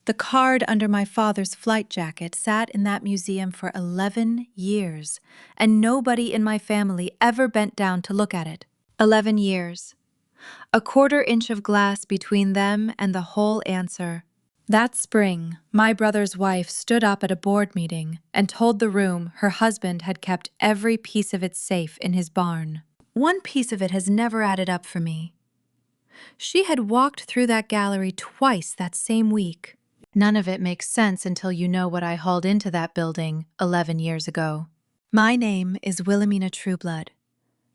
The card under my father's flight jacket sat in that museum for 11 years, and nobody in my family ever bent down to look at it. 11 years. A quarter inch of glass between them and the whole answer. That spring, my brother's wife stood up at a board meeting and told the room her husband had kept every piece of it safe in his barn. One piece of it has never added up for me. She had walked through that gallery twice that same week. None of it makes sense until you know what I hauled into that building 11 years ago. My name is Wilhelmina Trueblood,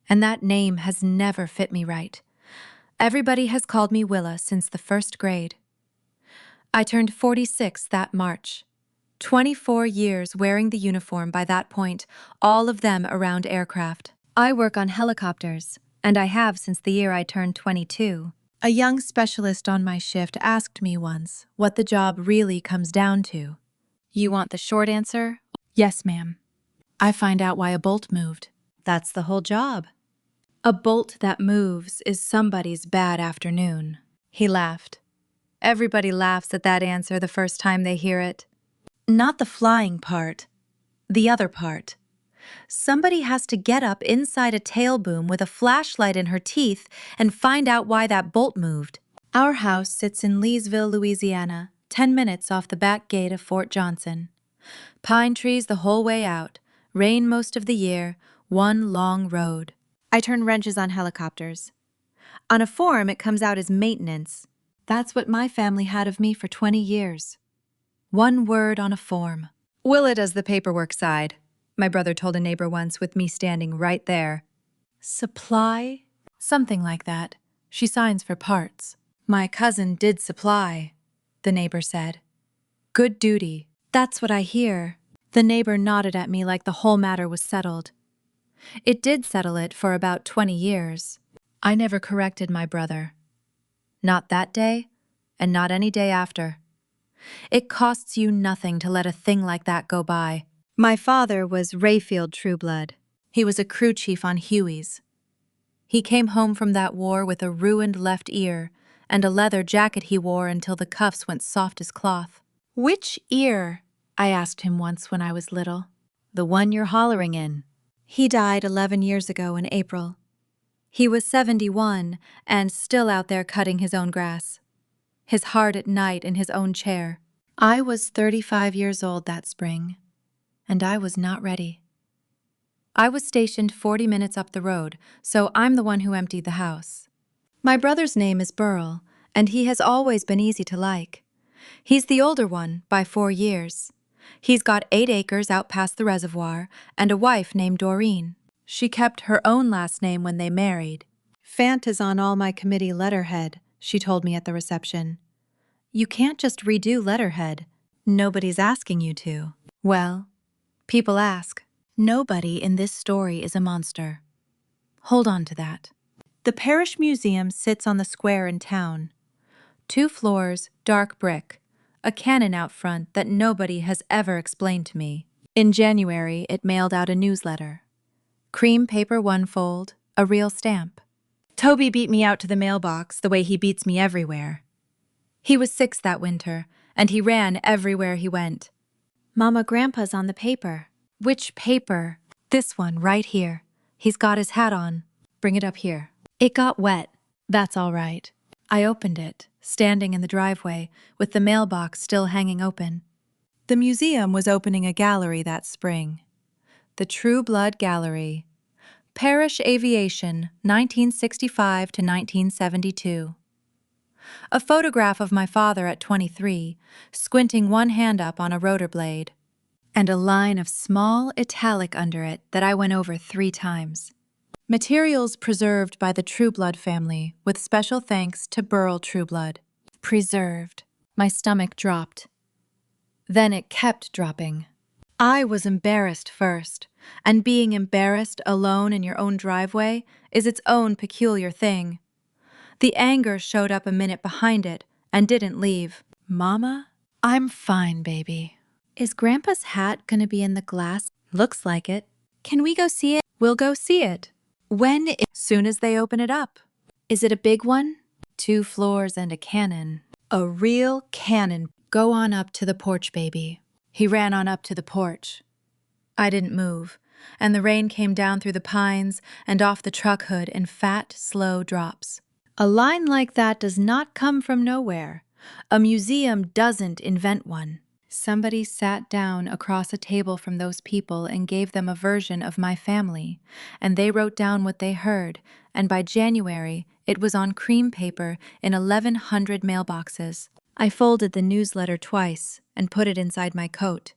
and that name has never fit me right. Everybody has called me Willa since the first grade. I turned 46 that March. 24 years wearing the uniform by that point, all of them around aircraft. I work on helicopters, and I have since the year I turned 22. A young specialist on my shift asked me once what the job really comes down to. You want the short answer? Yes, ma'am. I find out why a bolt moved. That's the whole job. A bolt that moves is somebody's bad afternoon. He laughed. Everybody laughs at that answer the first time they hear it. Not the flying part. The other part. Somebody has to get up inside a tail boom with a flashlight in her teeth and find out why that bolt moved. Our house sits in Leesville, Louisiana, 10 minutes off the back gate of Fort Johnson. Pine trees the whole way out, rain most of the year, one long road. I turn wrenches on helicopters. On a form, it comes out as maintenance. That's what my family had of me for 20 years. One word on a form. Willa does the paperwork side, my brother told a neighbor once with me standing right there. Supply? Something like that. She signs for parts. My cousin did supply, the neighbor said. Good duty. That's what I hear. The neighbor nodded at me like the whole matter was settled. It did settle it for about 20 years. I never corrected my brother. Not that day, and not any day after. It costs you nothing to let a thing like that go by. My father was Rayfield Trueblood. He was a crew chief on Huey's. He came home from that war with a ruined left ear and a leather jacket he wore until the cuffs went soft as cloth. Which ear? I asked him once when I was little. The one you're hollering in. He died 11 years ago in April. He was 71 and still out there cutting his own grass. His heart at night in his own chair. I was 35 years old that spring, and I was not ready. I was stationed 40 minutes up the road, so I'm the one who emptied the house. My brother's name is Burl, and he has always been easy to like. He's the older one by 4 years. He's got 8 acres out past the reservoir and a wife named Doreen. She kept her own last name when they married. Fant is on all my committee letterhead, she told me at the reception. You can't just redo letterhead. Nobody's asking you to. Well, people ask. Nobody in this story is a monster. Hold on to that. The parish museum sits on the square in town. 2 floors, dark brick, a cannon out front that nobody has ever explained to me. In January, it mailed out a newsletter. Cream paper 1 fold, a real stamp. Toby beat me out to the mailbox the way he beats me everywhere. He was 6 that winter, and he ran everywhere he went. Mama, Grandpa's on the paper. Which paper? This one, right here. He's got his hat on. Bring it up here. It got wet. That's all right. I opened it, standing in the driveway, with the mailbox still hanging open. The museum was opening a gallery that spring. The Trueblood Gallery. Parish Aviation, 1965 to 1972. A photograph of my father at 23, squinting one hand up on a rotor blade, and a line of small italic under it that I went over 3 times. Materials preserved by the Trueblood family, with special thanks to Burl Trueblood. Preserved. My stomach dropped. Then it kept dropping. I was embarrassed first, and being embarrassed alone in your own driveway is its own peculiar thing. The anger showed up a minute behind it and didn't leave. Mama? I'm fine, baby. Is Grandpa's hat gonna be in the glass? Looks like it. Can we go see it? We'll go see it. When? Soon as they open it up. Is it a big one? 2 floors and a cannon. A real cannon. Go on up to the porch, baby." He ran on up to the porch. I didn't move, and the rain came down through the pines and off the truck hood in fat, slow drops. A line like that does not come from nowhere. A museum doesn't invent one. Somebody sat down across a table from those people and gave them a version of my family, and they wrote down what they heard, and by January, it was on cream paper in 1,100 mailboxes. I folded the newsletter twice and put it inside my coat.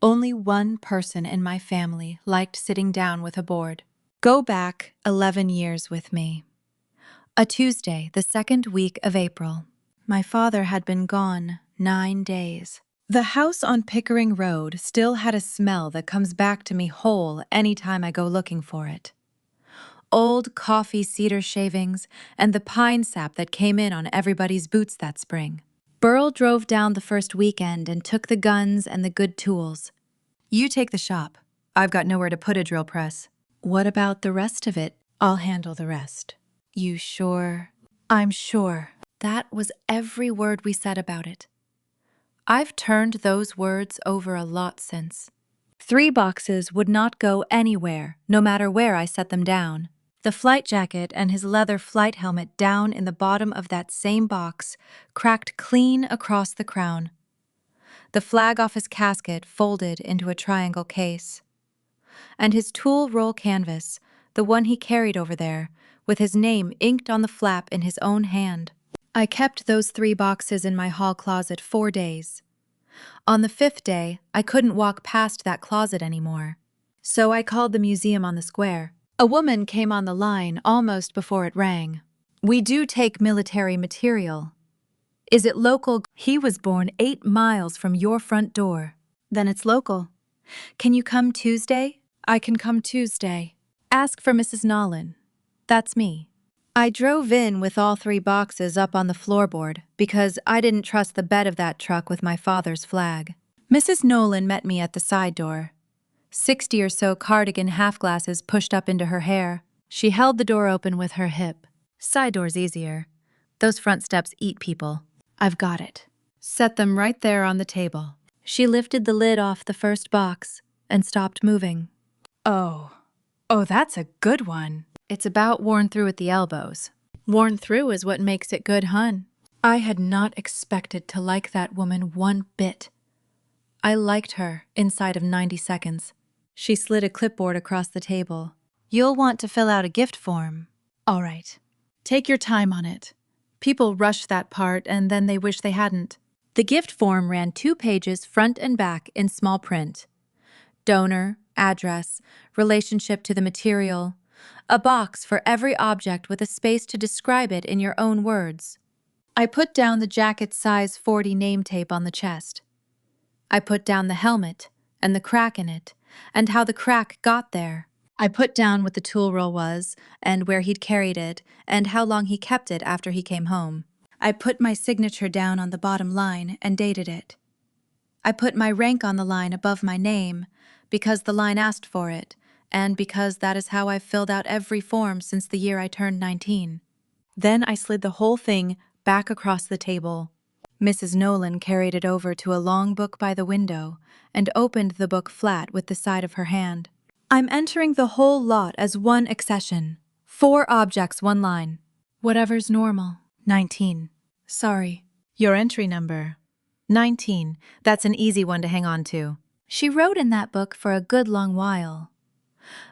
Only one person in my family liked sitting down with a board. Go back 11 years with me. A Tuesday, the second week of April. My father had been gone 9 days. The house on Pickering Road still had a smell that comes back to me whole anytime I go looking for it. Old coffee cedar shavings and the pine sap that came in on everybody's boots that spring. Burl drove down the first weekend and took the guns and the good tools. "You take the shop. I've got nowhere to put a drill press." "What about the rest of it?" "I'll handle the rest." "You sure?" "I'm sure." That was every word we said about it. I've turned those words over a lot since. 3 boxes would not go anywhere, no matter where I set them down. The flight jacket and his leather flight helmet down in the bottom of that same box, cracked clean across the crown. The flag off his casket folded into a triangle case. And his tool roll canvas, the one he carried over there, with his name inked on the flap in his own hand. I kept those 3 boxes in my hall closet 4 days. On the 5th day, I couldn't walk past that closet anymore. So I called the museum on the square. A woman came on the line almost before it rang. "We do take military material. Is it local?" "He was born 8 miles from your front door." "Then it's local. Can you come Tuesday?" "I can come Tuesday." "Ask for Mrs. Nolan." "That's me." I drove in with all 3 boxes up on the floorboard because I didn't trust the bed of that truck with my father's flag. Mrs. Nolan met me at the side door. 60 or so cardigan half-glasses pushed up into her hair. She held the door open with her hip. "Side door's easier. Those front steps eat people." "I've got it." "Set them right there on the table." She lifted the lid off the first box and stopped moving. Oh, that's a good one." "It's about worn through at the elbows." "Worn through is what makes it good, hun." I had not expected to like that woman one bit. I liked her inside of 90 seconds. She slid a clipboard across the table. "You'll want to fill out a gift form." "All right. Take your time on it. People rush that part and then they wish they hadn't." The gift form ran 2 pages front and back in small print. Donor, address, relationship to the material, a box for every object with a space to describe it in your own words. I put down the jacket size 40 name tape on the chest. I put down the helmet and the crack in it, and how the crack got there. I put down what the tool roll was, and where he'd carried it, and how long he kept it after he came home. I put my signature down on the bottom line and dated it. I put my rank on the line above my name, because the line asked for it, and because that is how I've filled out every form since the year I turned 19. Then I slid the whole thing back across the table. Mrs. Nolan carried it over to a long book by the window and opened the book flat with the side of her hand. "I'm entering the whole lot as one accession. 4 objects, 1 line. Whatever's normal." 19. "Sorry. Your entry number." 19. That's an easy one to hang on to. She wrote in that book for a good long while.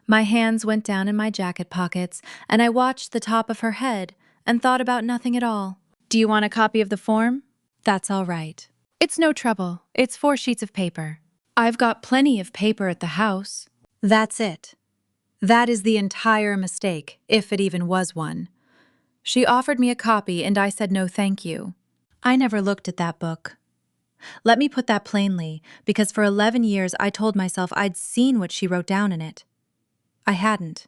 My hands went down in my jacket pockets, and I watched the top of her head and thought about nothing at all. "Do you want a copy of the form?" "That's all right. It's no trouble. It's 4 sheets of paper." "I've got plenty of paper at the house." That's it. That is the entire mistake, if it even was one. She offered me a copy and I said no thank you. I never looked at that book. Let me put that plainly, because for 11 years I told myself I'd seen what she wrote down in it. I hadn't.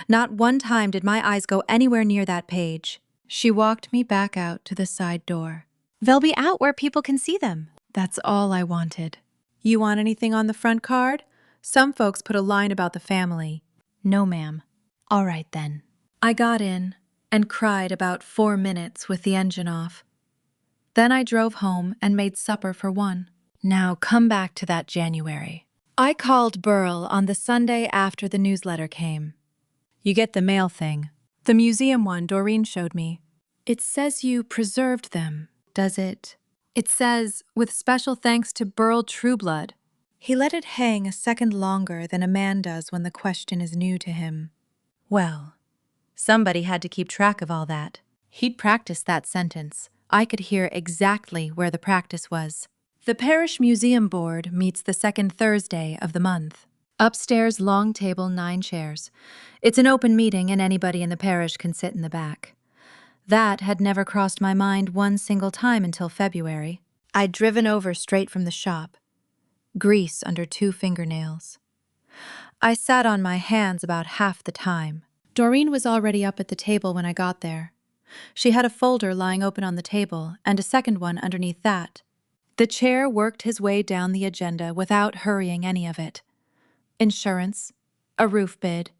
Not one time did my eyes go anywhere near that page. She walked me back out to the side door. "They'll be out where people can see them." That's all I wanted. "You want anything on the front card? Some folks put a line about the family." "No, ma'am." "All right, then." I got in and cried about 4 minutes with the engine off. Then I drove home and made supper for one. Now come back to that January. I called Burl on the Sunday after the newsletter came. You get the mail thing. The museum one Doreen showed me. It says you preserved them, does it? It says, with special thanks to Burl Trueblood. He let it hang a second longer than a man does when the question is new to him. Well, somebody had to keep track of all that. He'd practiced that sentence. I could hear exactly where the practice was. The Parish Museum Board meets the second Thursday of the month. Upstairs, long table, 9 chairs. It's an open meeting and anybody in the parish can sit in the back. That had never crossed my mind one single time until February. I'd driven over straight from the shop. Grease under 2 fingernails. I sat on my hands about half the time. Doreen was already up at the table when I got there. She had a folder lying open on the table and a second one underneath that. The chair worked his way down the agenda without hurrying any of it. Insurance, a roof bid,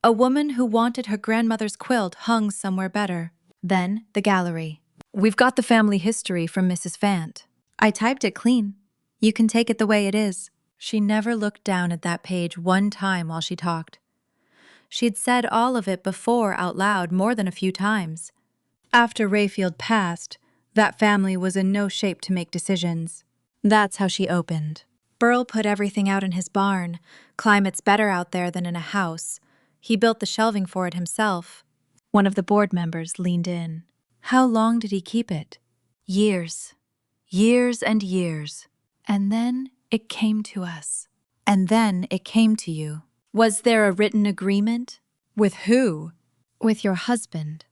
a woman who wanted her grandmother's quilt hung somewhere better. Then the gallery. We've got the family history from Mrs. Fant. I typed it clean. You can take it the way it is. She never looked down at that page one time while she talked. She'd said all of it before out loud more than a few times. After Rayfield passed, that family was in no shape to make decisions. That's how she opened. Burl put everything out in his barn. Climate's better out there than in a house. He built the shelving for it himself. One of the board members leaned in. How long did he keep it? Years. Years and years. And then it came to us. And then it came to you. Was there a written agreement? With who? With your husband.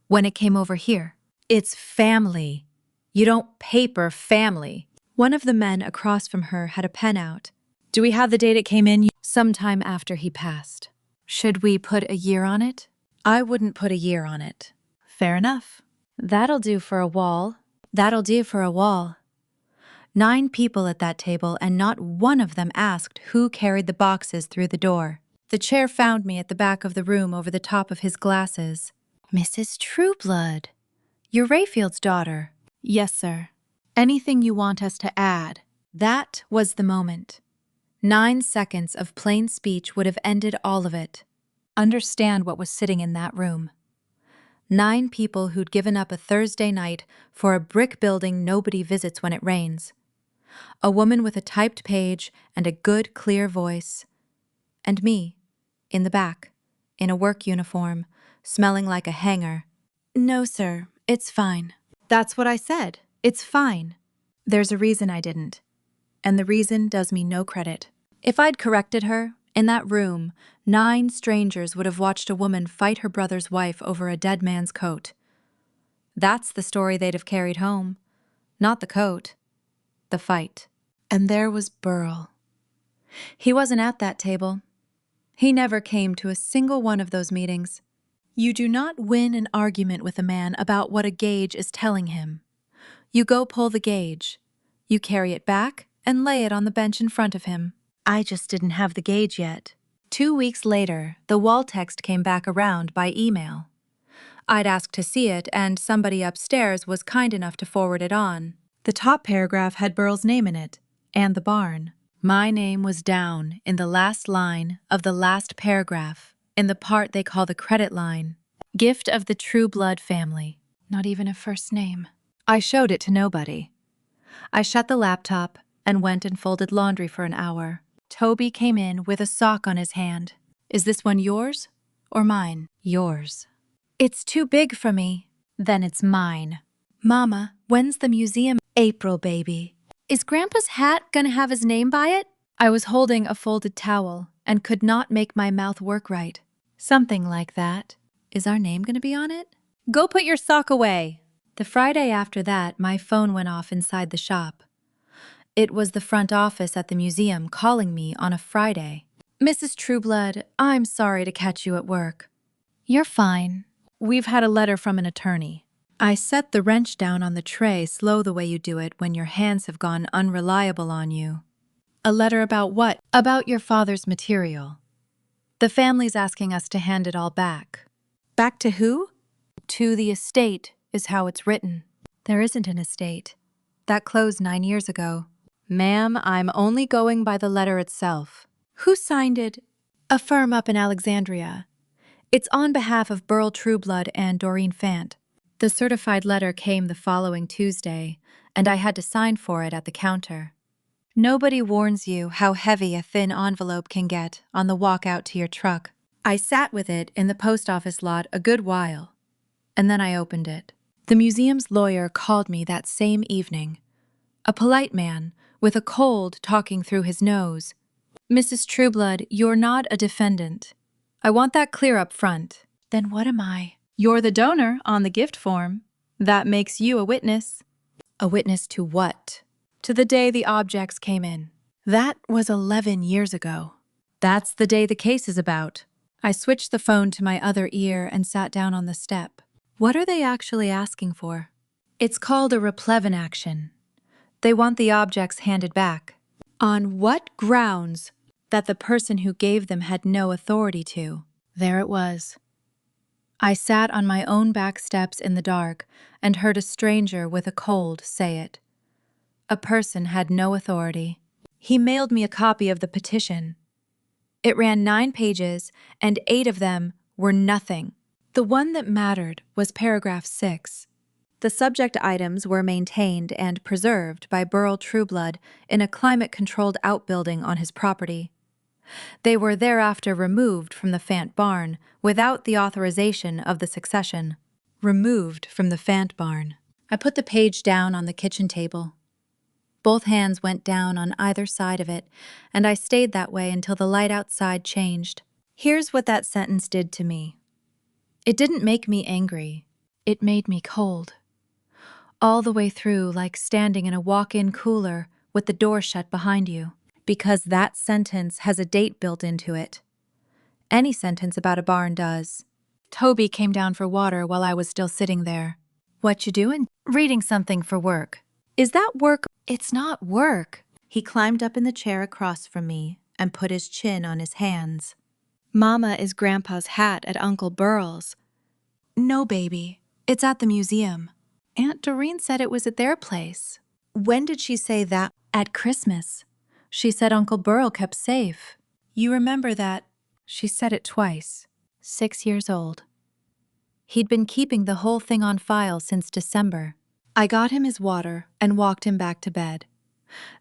When it came over here. It's family. You don't paper family. One of the men across from her had a pen out. Do we have the date it came in? Sometime after he passed. Should we put a year on it? I wouldn't put a year on it. Fair enough. That'll do for a wall. That'll do for a wall. 9 people at that table, and not one of them asked who carried the boxes through the door. The chair found me at the back of the room over the top of his glasses. Mrs. Trueblood. You're Rayfield's daughter. Yes, sir. Anything you want us to add? That was the moment. 9 seconds of plain speech would have ended all of it. Understand what was sitting in that room. 9 people who'd given up a Thursday night for a brick building nobody visits when it rains. A woman with a typed page and a good, clear voice. And me, in the back, in a work uniform, smelling like a hanger. No, sir, it's fine. That's what I said. It's fine. There's a reason I didn't. And the reason does me no credit. If I'd corrected her, in that room, 9 strangers would have watched a woman fight her brother's wife over a dead man's coat. That's the story they'd have carried home. Not the coat. The fight. And there was Burl. He wasn't at that table. He never came to a single one of those meetings. You do not win an argument with a man about what a gauge is telling him. You go pull the gauge. You carry it back and lay it on the bench in front of him. I just didn't have the gauge yet. 2 weeks later, the wall text came back around by email. I'd asked to see it, and somebody upstairs was kind enough to forward it on. The top paragraph had Burl's name in it, and the barn. My name was down in the last line of the last paragraph, in the part they call the credit line. Gift of the Trueblood family. Not even a first name. I showed it to nobody. I shut the laptop and went and folded laundry for an hour. Toby came in with a sock on his hand. Is this one yours or mine? Yours. It's too big for me. Then it's mine. Mama, when's the museum? April, baby. Is Grandpa's hat gonna have his name by it? I was holding a folded towel and could not make my mouth work right. Something like that. Is our name gonna be on it? Go put your sock away. The Friday after that, my phone went off inside the shop. It was the front office at the museum calling me on a Friday. Mrs. Trueblood, I'm sorry to catch you at work. You're fine. We've had a letter from an attorney. I set the wrench down on the tray slow the way you do it when your hands have gone unreliable on you. A letter about what? About your father's material. The family's asking us to hand it all back. Back to who? To the estate, is how it's written. There isn't an estate. That closed 9 years ago. Ma'am, I'm only going by the letter itself. Who signed it? A firm up in Alexandria. It's on behalf of Burl Trueblood and Doreen Fant. The certified letter came the following Tuesday, and I had to sign for it at the counter. Nobody warns you how heavy a thin envelope can get on the walk out to your truck. I sat with it in the post office lot a good while, and then I opened it. The museum's lawyer called me that same evening. A polite man, with a cold talking through his nose. Mrs. Trueblood, you're not a defendant. I want that clear up front. Then what am I? You're the donor on the gift form. That makes you a witness. A witness to what? To the day the objects came in. That was 11 years ago. That's the day the case is about. I switched the phone to my other ear and sat down on the step. What are they actually asking for? It's called a replevin action. They want the objects handed back. On what grounds? That the person who gave them had no authority to. There it was. I sat on my own back steps in the dark and heard a stranger with a cold say it. A person had no authority. He mailed me a copy of the petition. It ran 9 pages, and 8 of them were nothing. The one that mattered was paragraph 6. The subject items were maintained and preserved by Burl Trueblood in a climate-controlled outbuilding on his property. They were thereafter removed from the Fant barn without the authorization of the succession. Removed from the Fant barn. I put the page down on the kitchen table. Both hands went down on either side of it, and I stayed that way until the light outside changed. Here's what that sentence did to me. It didn't make me angry. It made me cold. All the way through, like standing in a walk-in cooler with the door shut behind you. Because that sentence has a date built into it. Any sentence about a barn does. Toby came down for water while I was still sitting there. What you doing? Reading something for work. Is that work? It's not work. He climbed up in the chair across from me and put his chin on his hands. Mama is Grandpa's hat at Uncle Burl's. No, baby. It's at the museum. Aunt Doreen said it was at their place. When did she say that? At Christmas. She said Uncle Burl kept safe. You remember that? She said it twice. 6 years old. He'd been keeping the whole thing on file since December. I got him his water and walked him back to bed.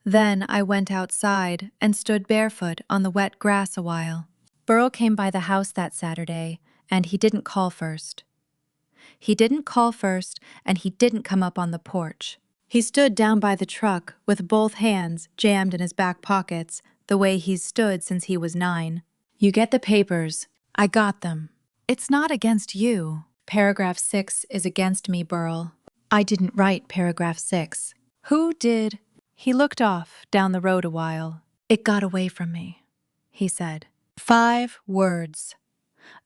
Then I went outside and stood barefoot on the wet grass a while. Burl came by the house that Saturday, and he didn't call first. He didn't call first, and he didn't come up on the porch. He stood down by the truck with both hands jammed in his back pockets, the way he's stood since he was 9. You get the papers. I got them. It's not against you. Paragraph 6 is against me, Burl. I didn't write paragraph 6. Who did? He looked off down the road a while. It got away from me, he said. 5 words.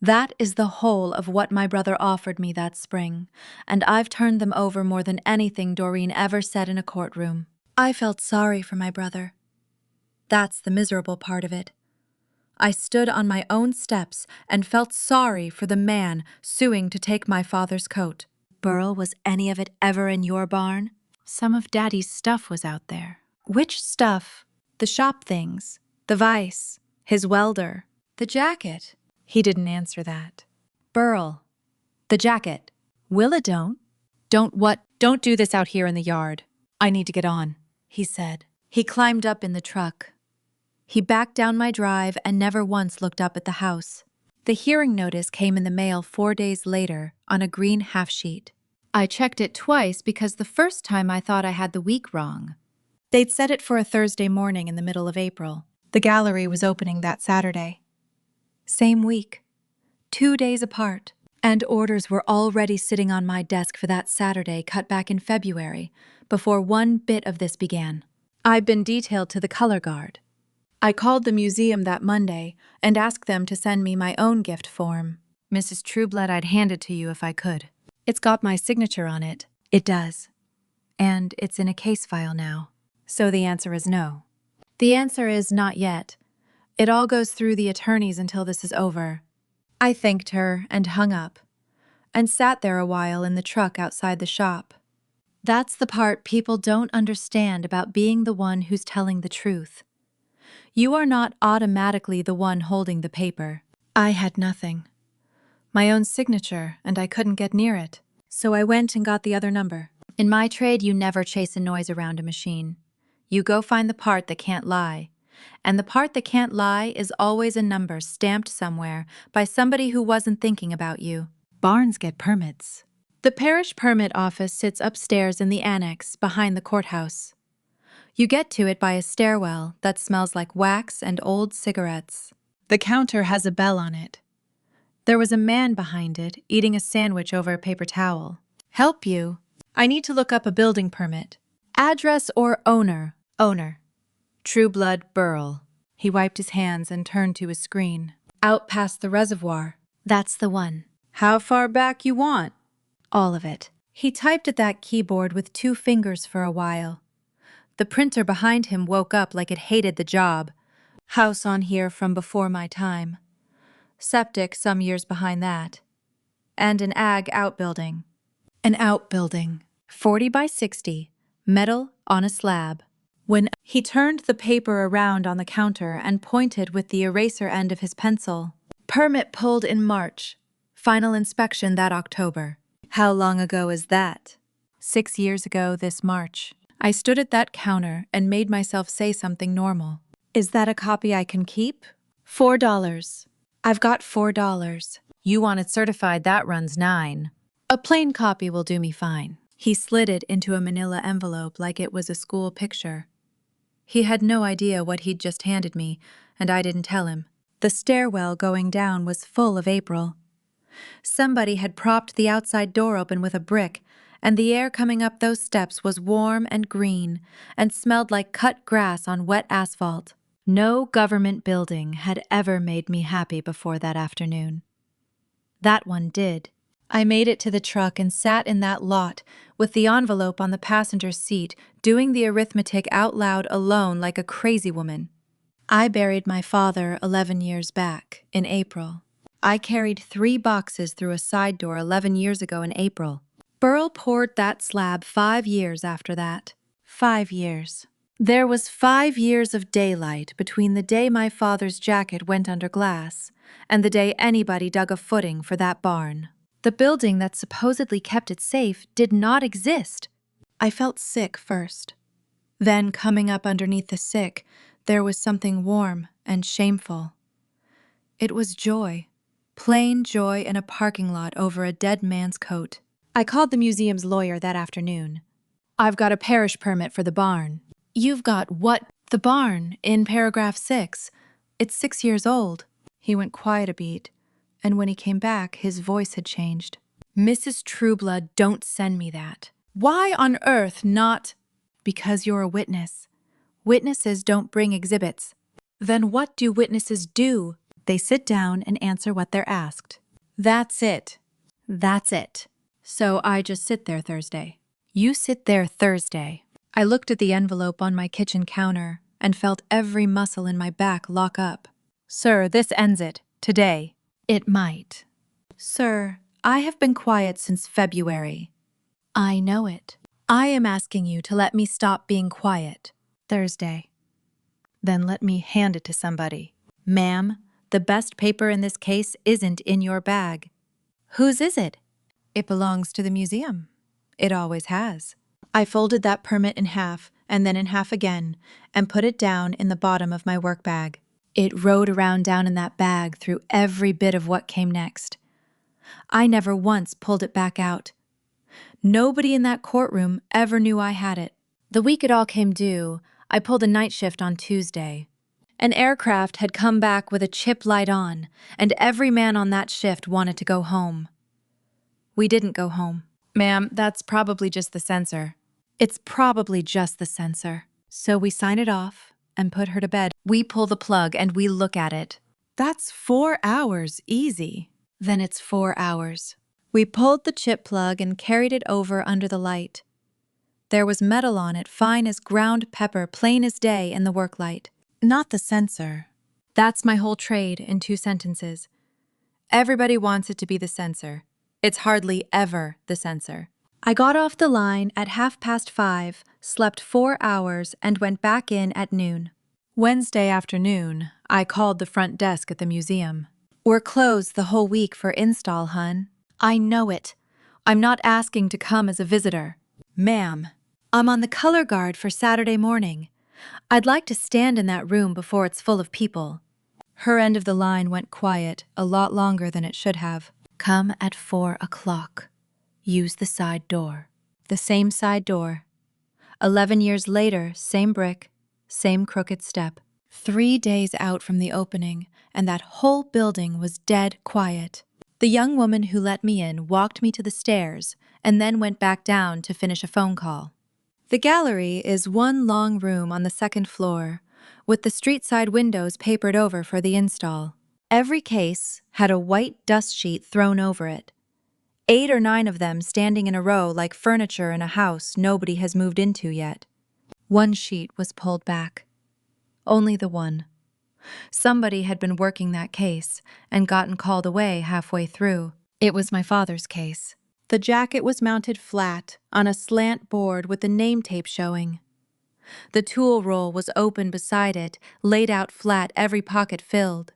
That is the whole of what my brother offered me that spring, and I've turned them over more than anything Doreen ever said in a courtroom. I felt sorry for my brother. That's the miserable part of it. I stood on my own steps and felt sorry for the man suing to take my father's coat. Burl, was any of it ever in your barn? Some of Daddy's stuff was out there. Which stuff? The shop things, the vise, his welder, the jacket. He didn't answer that. Burl, the jacket. Willa, don't what? Don't do this out here in the yard. I need to get on, he said. He climbed up in the truck. He backed down my drive and never once looked up at the house. The hearing notice came in the mail 4 days later on a green half-sheet. I checked it twice because the first time I thought I had the week wrong. They'd set it for a Thursday morning in the middle of April. The gallery was opening that Saturday. Same week. 2 days apart. And orders were already sitting on my desk for that Saturday cut back in February, before one bit of this began. I'd been detailed to the color guard. I called the museum that Monday and asked them to send me my own gift form. Mrs. Trueblood, I'd hand it to you if I could. It's got my signature on it. It does. And it's in a case file now. So the answer is no. The answer is not yet. It all goes through the attorneys until this is over. I thanked her and hung up, and sat there a while in the truck outside the shop. That's the part people don't understand about being the one who's telling the truth. You are not automatically the one holding the paper. I had nothing. My own signature, and I couldn't get near it. So I went and got the other number. In my trade, you never chase a noise around a machine. You go find the part that can't lie. And the part that can't lie is always a number stamped somewhere by somebody who wasn't thinking about you. Barns get permits. The parish permit office sits upstairs in the annex behind the courthouse. You get to it by a stairwell that smells like wax and old cigarettes. The counter has a bell on it. There was a man behind it eating a sandwich over a paper towel. Help you? I need to look up a building permit. Address or owner? Owner. True Blood Burl. He wiped his hands and turned to his screen. Out past the reservoir. That's the one. How far back you want? All of it. He typed at that keyboard with 2 fingers for a while. The printer behind him woke up like it hated the job. House on here from before my time. Septic some years behind that. And an ag outbuilding. An outbuilding. 40 by 60. Metal on a slab. When he turned the paper around on the counter and pointed with the eraser end of his pencil. Permit pulled in March. Final inspection that October. How long ago is that? 6 years ago this March. I stood at that counter and made myself say something normal. Is that a copy I can keep? $4. I've got $4. You want it certified, that runs $9. A plain copy will do me fine. He slid it into a manila envelope like it was a school picture. He had no idea what he'd just handed me, and I didn't tell him. The stairwell going down was full of April. Somebody had propped the outside door open with a brick, and the air coming up those steps was warm and green and smelled like cut grass on wet asphalt. No government building had ever made me happy before that afternoon. That one did. I made it to the truck and sat in that lot with the envelope on the passenger seat, doing the arithmetic out loud alone like a crazy woman. I buried my father 11 years back, in April. I carried 3 boxes through a side door 11 years ago in April. Burl poured that slab 5 years after that. 5 years. There was 5 years of daylight between the day my father's jacket went under glass and the day anybody dug a footing for that barn. The building that supposedly kept it safe did not exist. I felt sick first. Then, coming up underneath the sick, there was something warm and shameful. It was joy. Plain joy in a parking lot over a dead man's coat. I called the museum's lawyer that afternoon. I've got a parish permit for the barn. You've got what? The barn, in paragraph 6. It's 6 years old. He went quiet a beat, and when he came back, his voice had changed. Mrs. Trueblood, don't send me that. Why on earth not? Because you're a witness. Witnesses don't bring exhibits. Then what do witnesses do? They sit down and answer what they're asked. That's it. That's it. So I just sit there Thursday. You sit there Thursday. I looked at the envelope on my kitchen counter and felt every muscle in my back lock up. Sir, this ends it. Today. It might. Sir, I have been quiet since February. I know it. I am asking you to let me stop being quiet. Thursday. Then let me hand it to somebody. Ma'am, the best paper in this case isn't in your bag. Whose is it? It belongs to the museum. It always has. I folded that permit in half and then in half again and put it down in the bottom of my work bag. It rode around down in that bag through every bit of what came next. I never once pulled it back out. Nobody in that courtroom ever knew I had it. The week it all came due, I pulled a night shift on Tuesday. An aircraft had come back with a chip light on, and every man on that shift wanted to go home. We didn't go home. Ma'am, that's probably just the sensor. It's probably just the sensor. So we sign it off and put her to bed. We pull the plug and we look at it. That's 4 hours, easy. Then it's 4 hours. We pulled the chip plug and carried it over under the light. There was metal on it, fine as ground pepper, plain as day in the work light. Not the sensor. That's my whole trade in 2 sentences. Everybody wants it to be the sensor. It's hardly ever the sensor. I got off the line at 5:30, slept 4 hours, and went back in at noon. Wednesday afternoon, I called the front desk at the museum. "We're closed the whole week for install, hun." "I know it. I'm not asking to come as a visitor." "Ma'am, I'm on the color guard for Saturday morning. I'd like to stand in that room before it's full of people." Her end of the line went quiet a lot longer than it should have. "Come at 4 o'clock. Use the side door." The same side door. 11 years later, same brick, same crooked step. 3 days out from the opening, and that whole building was dead quiet. The young woman who let me in walked me to the stairs and then went back down to finish a phone call. The gallery is one long room on the second floor, with the street-side windows papered over for the install. Every case had a white dust sheet thrown over it. 8 or 9 of them standing in a row like furniture in a house nobody has moved into yet. One sheet was pulled back. Only the one. Somebody had been working that case and gotten called away halfway through. It was my father's case. The jacket was mounted flat on a slant board with the name tape showing. The tool roll was open beside it, laid out flat, every pocket filled.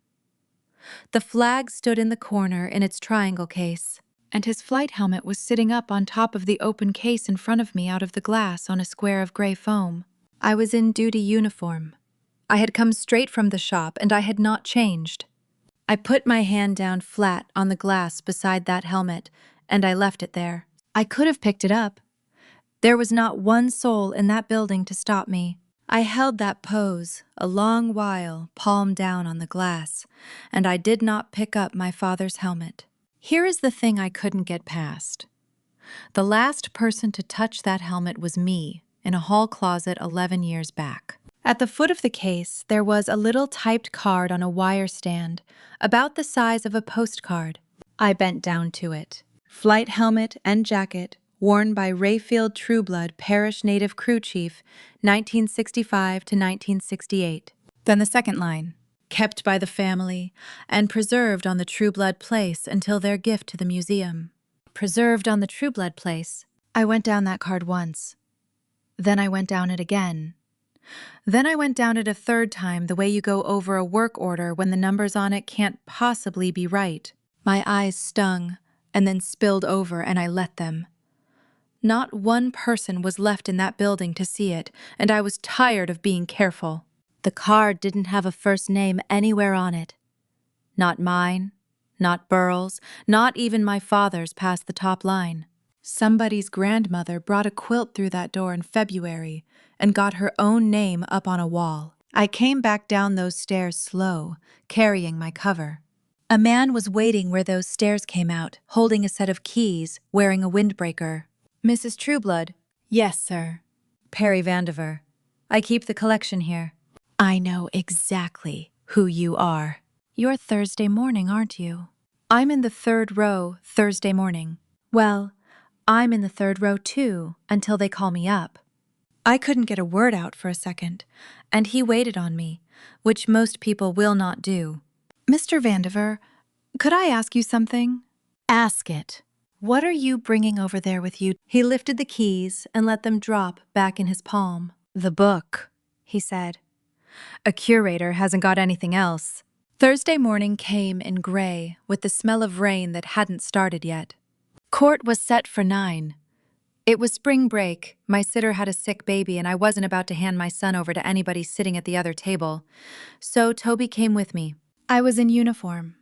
The flag stood in the corner in its triangle case, and his flight helmet was sitting up on top of the open case in front of me out of the glass on a square of gray foam. I was in duty uniform. I had come straight from the shop, and I had not changed. I put my hand down flat on the glass beside that helmet, and I left it there. I could have picked it up. There was not one soul in that building to stop me. I held that pose a long while, palm down on the glass, and I did not pick up my father's helmet. Here is the thing I couldn't get past. The last person to touch that helmet was me, in a hall closet 11 years back. At the foot of the case, there was a little typed card on a wire stand, about the size of a postcard. I bent down to it. Flight helmet and jacket, worn by Rayfield Trueblood, Parish Native Crew Chief, 1965 to 1968. Then the second line. Kept by the family and preserved on the Trueblood place until their gift to the museum. Preserved on the Trueblood place. I went down that card once. Then I went down it again. Then I went down it a third time, the way you go over a work order when the numbers on it can't possibly be right. My eyes stung and then spilled over, and I let them. Not one person was left in that building to see it, and I was tired of being careful. The card didn't have a first name anywhere on it. Not mine, not Burl's, not even my father's past the top line. Somebody's grandmother brought a quilt through that door in February and got her own name up on a wall. I came back down those stairs slow, carrying my cover. A man was waiting where those stairs came out, holding a set of keys, wearing a windbreaker. "Mrs. Trueblood?" "Yes, sir." "Perry Vandiver. I keep the collection here." "I know exactly who you are." "You're Thursday morning, aren't you?" "I'm in the third row Thursday morning." "Well, I'm in the third row too, until they call me up." I couldn't get a word out for a second, and he waited on me, which most people will not do. "Mr. Vandiver, could I ask you something?" "Ask it." "What are you bringing over there with you?" He lifted the keys and let them drop back in his palm. "The book," he said. "A curator hasn't got anything else." Thursday morning came in gray, with the smell of rain that hadn't started yet. Court was set for 9. It was spring break, my sitter had a sick baby, and I wasn't about to hand my son over to anybody sitting at the other table. So Toby came with me. I was in uniform.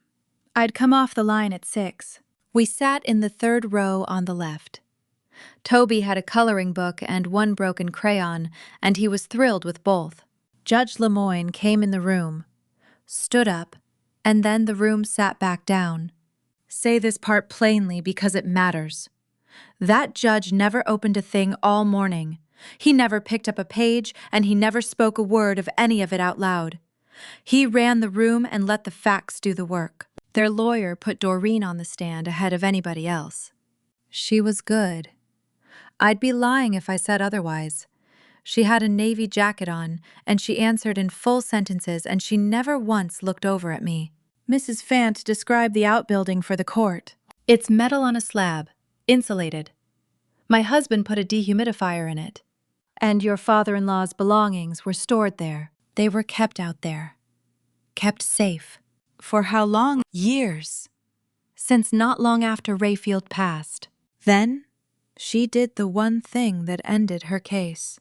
I'd come off the line at 6. We sat in the third row on the left. Toby had a coloring book and one broken crayon, and he was thrilled with both. Judge Lemoyne came in the room, stood up, and then the room sat back down. Say this part plainly because it matters. That judge never opened a thing all morning. He never picked up a page, and he never spoke a word of any of it out loud. He ran the room and let the facts do the work. Their lawyer put Doreen on the stand ahead of anybody else. She was good. I'd be lying if I said otherwise. She had a navy jacket on, and she answered in full sentences, and she never once looked over at me. Mrs. Fant described the outbuilding for the court. It's metal on a slab, insulated. My husband put a dehumidifier in it. And your father-in-law's belongings were stored there. They were kept out there. Kept safe. For how long? Years. Since not long after Rayfield passed. Then, she did the one thing that ended her case.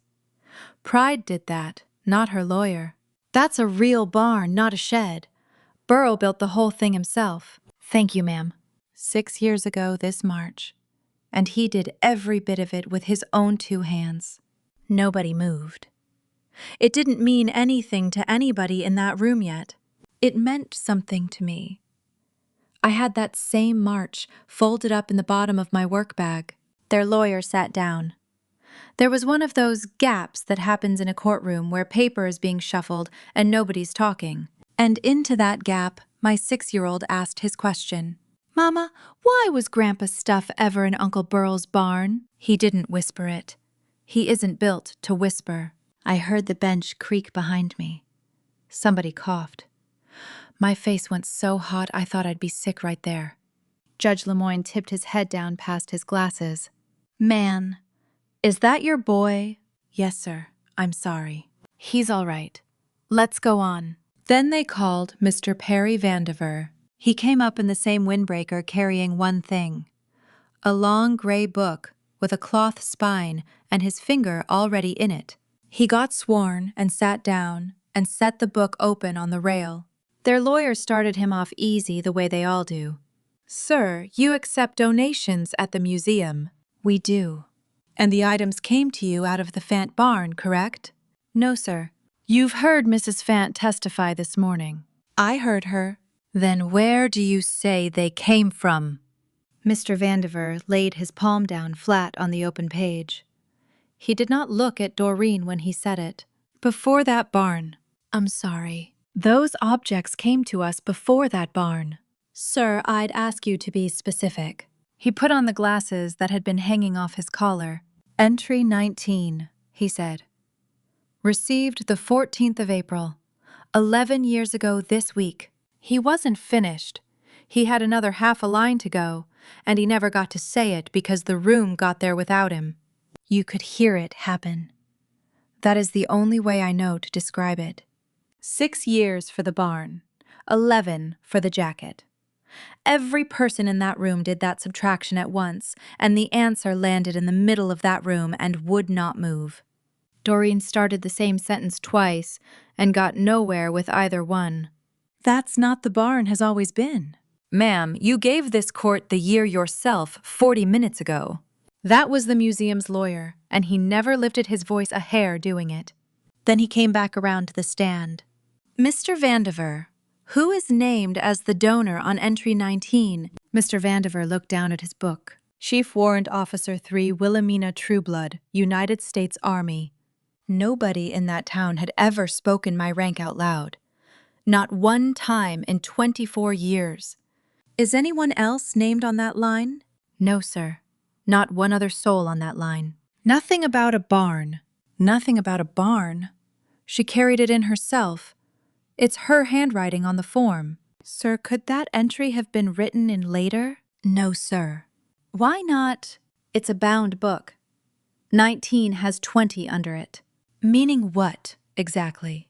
Pride did that, not her lawyer. That's a real barn, not a shed. Burrell built the whole thing himself. Thank you, ma'am. 6 years ago this March. And he did every bit of it with his own 2 hands. Nobody moved. It didn't mean anything to anybody in that room yet. It meant something to me. I had that same March folded up in the bottom of my work bag. Their lawyer sat down. There was one of those gaps that happens in a courtroom where paper is being shuffled and nobody's talking. And into that gap, my 6-year-old asked his question. Mama, why was Grandpa's stuff ever in Uncle Burrell's barn? He didn't whisper it. He isn't built to whisper. I heard the bench creak behind me. Somebody coughed. My face went so hot I thought I'd be sick right there. Judge Lemoyne tipped his head down past his glasses. Man, is that your boy? Yes, sir. I'm sorry. He's all right. Let's go on. Then they called Mr. Perry Vandiver. He came up in the same windbreaker carrying one thing. A long gray book with a cloth spine and his finger already in it. He got sworn and sat down and set the book open on the rail. Their lawyer started him off easy the way they all do. Sir, you accept donations at the museum. We do. And the items came to you out of the Fant barn, correct? No, sir. You've heard Mrs. Fant testify this morning. I heard her. Then where do you say they came from? Mr. Vandiver laid his palm down flat on the open page. He did not look at Doreen when he said it. Before that barn. I'm sorry. Those objects came to us before that barn. Sir, I'd ask you to be specific. He put on the glasses that had been hanging off his collar. Entry 19, he said. Received the 14th of April, 11 years ago this week. He wasn't finished. He had another half a line to go, and he never got to say it because the room got there without him. You could hear it happen. That is the only way I know to describe it. 6 years for the barn, 11 for the jacket. Every person in that room did that subtraction at once, and the answer landed in the middle of that room and would not move. Doreen started the same sentence twice and got nowhere with either one. That's not the barn has always been. Ma'am, you gave this court the year yourself 40 minutes ago. That was the museum's lawyer, and he never lifted his voice a hair doing it. Then he came back around to the stand. Mr. Vandiver, who is named as the donor on entry 19? Mr. Vandiver looked down at his book. Chief Warrant Officer 3 Wilhelmina Trueblood, United States Army. Nobody in that town had ever spoken my rank out loud. Not one time in 24 years. Is anyone else named on that line? No, sir. Not one other soul on that line. Nothing about a barn. Nothing about a barn. She carried it in herself. It's her handwriting on the form. Sir, could that entry have been written in later? No, sir. Why not? It's a bound book. 19 has 20 under it. Meaning what, exactly?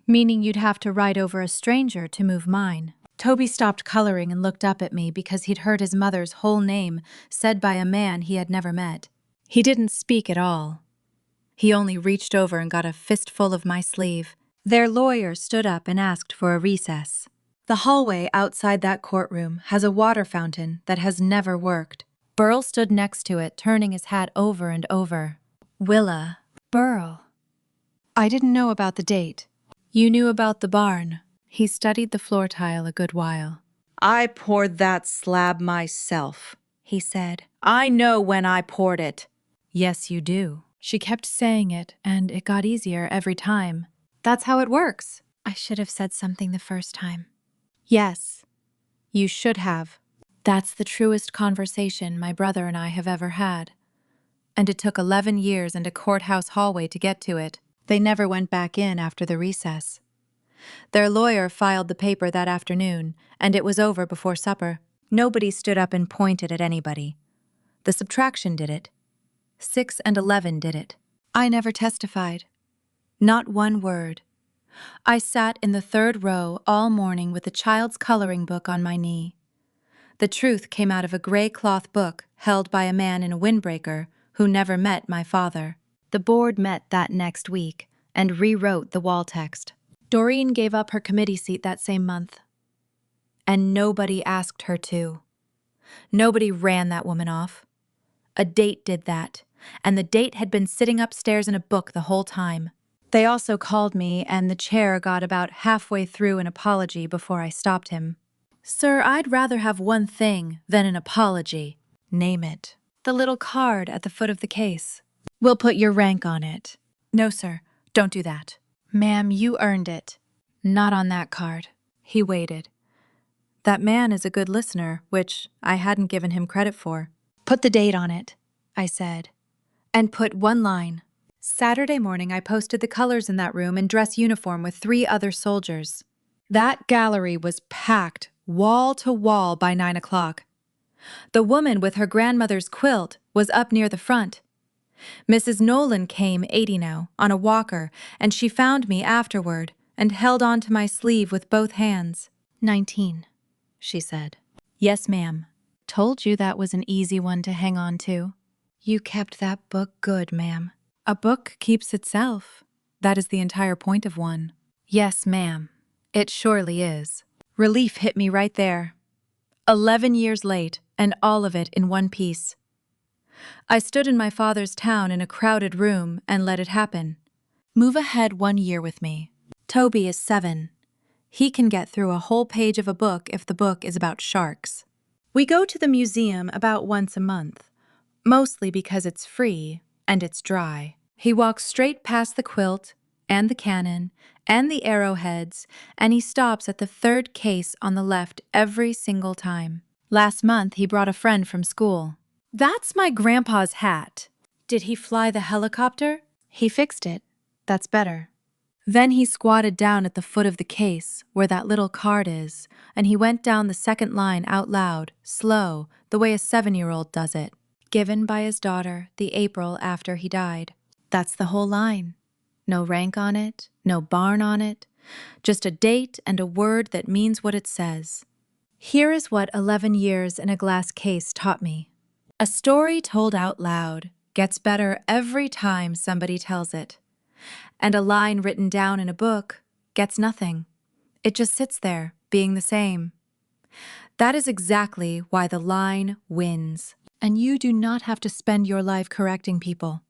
Meaning you'd have to write over a stranger to move mine. Toby stopped coloring and looked up at me because he'd heard his mother's whole name said by a man he had never met. He didn't speak at all. He only reached over and got a fistful of my sleeve. Their lawyer stood up and asked for a recess. The hallway outside that courtroom has a water fountain that has never worked. Burrell stood next to it, turning his hat over and over. Willa. Burrell. I didn't know about the date. You knew about the barn. He studied the floor tile a good while. I poured that slab myself, he said. I know when I poured it. Yes, you do. She kept saying it, and it got easier every time. That's how it works. I should have said something the first time. Yes, you should have. That's the truest conversation my brother and I have ever had. And it took 11 years and a courthouse hallway to get to it. They never went back in after the recess. Their lawyer filed the paper that afternoon, and it was over before supper. Nobody stood up and pointed at anybody. The subtraction did it. 6 and 11 did it. I never testified. Not one word. I sat in the third row all morning with the child's coloring book on my knee. The truth came out of a gray cloth book held by a man in a windbreaker who never met my father. The board met that next week and rewrote the wall text. Doreen gave up her committee seat that same month. And nobody asked her to. Nobody ran that woman off. A date did that, and the date had been sitting upstairs in a book the whole time. They also called me, and the chair got about halfway through an apology before I stopped him. Sir, I'd rather have one thing than an apology. Name it. The little card at the foot of the case. We'll put your rank on it. No, sir, don't do that. Ma'am, you earned it. Not on that card. He waited. That man is a good listener, which I hadn't given him credit for. Put the date on it, I said, and put one line. Saturday morning I posted the colors in that room in dress uniform with 3 other soldiers. That gallery was packed wall to wall by 9 o'clock. The woman with her grandmother's quilt was up near the front. Mrs. Nolan came 80 now, on a walker, and she found me afterward and held on to my sleeve with both hands. 19. She said. Yes, ma'am. Told you that was an easy one to hang on to. You kept that book good, ma'am. A book keeps itself. That is the entire point of one. Yes, ma'am. It surely is. Relief hit me right there. 11 years late, and all of it in one piece. I stood in my father's town in a crowded room and let it happen. Move ahead 1 year with me. Toby is 7. He can get through a whole page of a book if the book is about sharks. We go to the museum about once a month, mostly because it's free and it's dry. He walks straight past the quilt and the cannon and the arrowheads, and he stops at the 3rd case on the left every single time. Last month, he brought a friend from school. That's my grandpa's hat. Did he fly the helicopter? He fixed it. That's better. Then he squatted down at the foot of the case, where that little card is, and he went down the 2nd line out loud, slow, the way a 7-year-old does it. Given by his daughter the April after he died. That's the whole line. No rank on it, no barn on it, just a date and a word that means what it says. Here is what 11 years in a glass case taught me. A story told out loud gets better every time somebody tells it. And a line written down in a book gets nothing. It just sits there, being the same. That is exactly why the line wins. And you do not have to spend your life correcting people.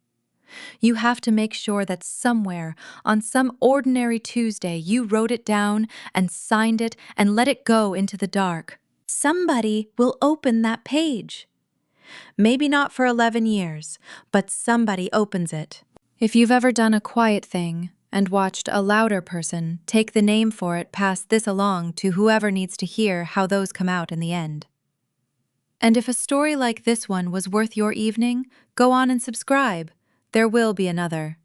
You have to make sure that somewhere, on some ordinary Tuesday, you wrote it down and signed it and let it go into the dark. Somebody will open that page. Maybe not for 11 years, but somebody opens it. If you've ever done a quiet thing and watched a louder person take the name for it, pass this along to whoever needs to hear how those come out in the end. And if a story like this one was worth your evening, go on and subscribe. There will be another.